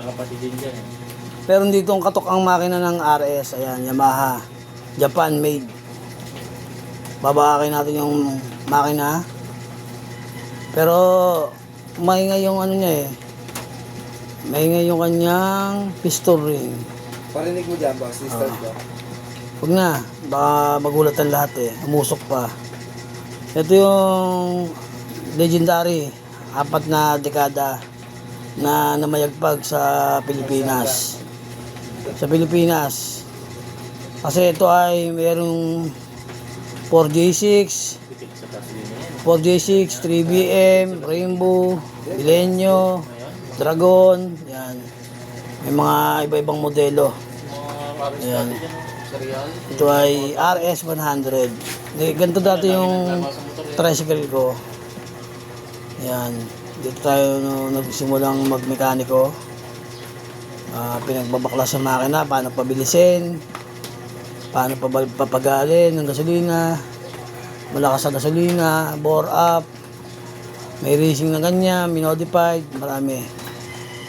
Nakapati din dyan eh. Pero dito ang katok ang makina ng RS. Ayan, Yamaha. Japan made. Babakakin natin yung makina. Pero maingay yung ano niya eh. Maingay yung kanyang piston ring. Parinig mo dyan, boss. Start ko. Huwag na. Baka magulat ang lahat eh. Umusok pa. Ito yung legendary. 4 na dekada na namayagpag sa Pilipinas. Sa Pilipinas. Kasi ito ay mayroong 4J6, Pitik sa gasolina yan. 4J6, 3BM, Rainbow, Milenio, Dragon, yan. May mga iba-ibang modelo. Mga pares Ayan. dati dyan. Serial. Ito ay RS100. Ganito dati yung tricycle ko. Yan. Dito tayo nagsimulang magmekaniko. Pinagbabaklas sa makina, paano pabilisin, paano papagalin ng gasolina, malakas sa gasolina, bore up, may racing na ganyan, minodified, marami.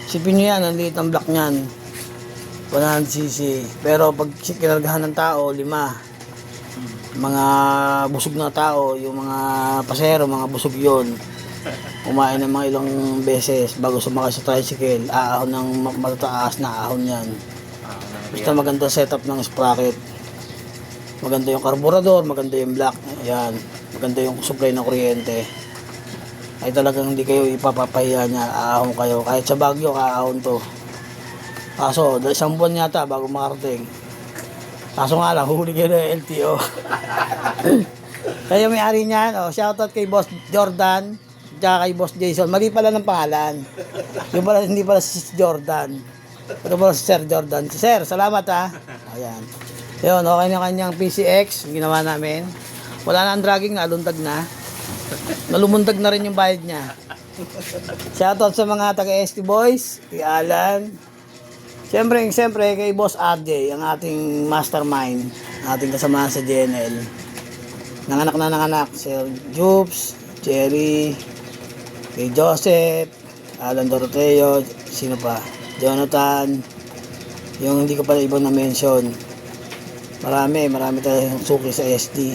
Sipin nyo yan, ang liit ang block nyan, 100cc. Pero pag kinargahan ng tao, 5. Mga busog na tao, yung mga pasero, mga busog yon. Kumain ng mga ilang beses bago sumakay sa tricycle, aahon ng matataas na ahon yan. Basta maganda setup ng sprocket. Maganda yung karburador, maganda yung block. Ayan, maganda yung supply ng kuryente. Ay talagang hindi kayo ipapapahiya niya, aahon kayo. Kahit sa Baguio, aahon to. Kaso, 1 buwan yata bago makarating. Kaso nga lang, huli kayo ng LTO. Kayo may-ari niyan, shoutout kay Boss Jordan, tsaka kay Boss Jason. Mali pala ng pangalan. Yung pala, hindi pala si Jordan. Ito pala si Sir Jordan. Sir, salamat ha. Ayan. Yun, okay na kanyang PCX. Ginawa namin. Wala na ang dragging, nalundag na. Nalumundag na rin yung bayad niya. Shoutout sa mga taga-ST Boys, kay Alan. Siyempre kay Boss RJ, ang ating mastermind, ating kasamahan sa JNL. Nanganak. Sir Jupes, Jerry, kay Joseph, Alan Doroteo, sino pa? Jonathan, yung hindi ko pala ibang na-mention. Marami tayong suki sa SD.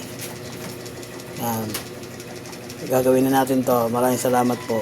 Yan. Gagawin na natin to. Maraming salamat po.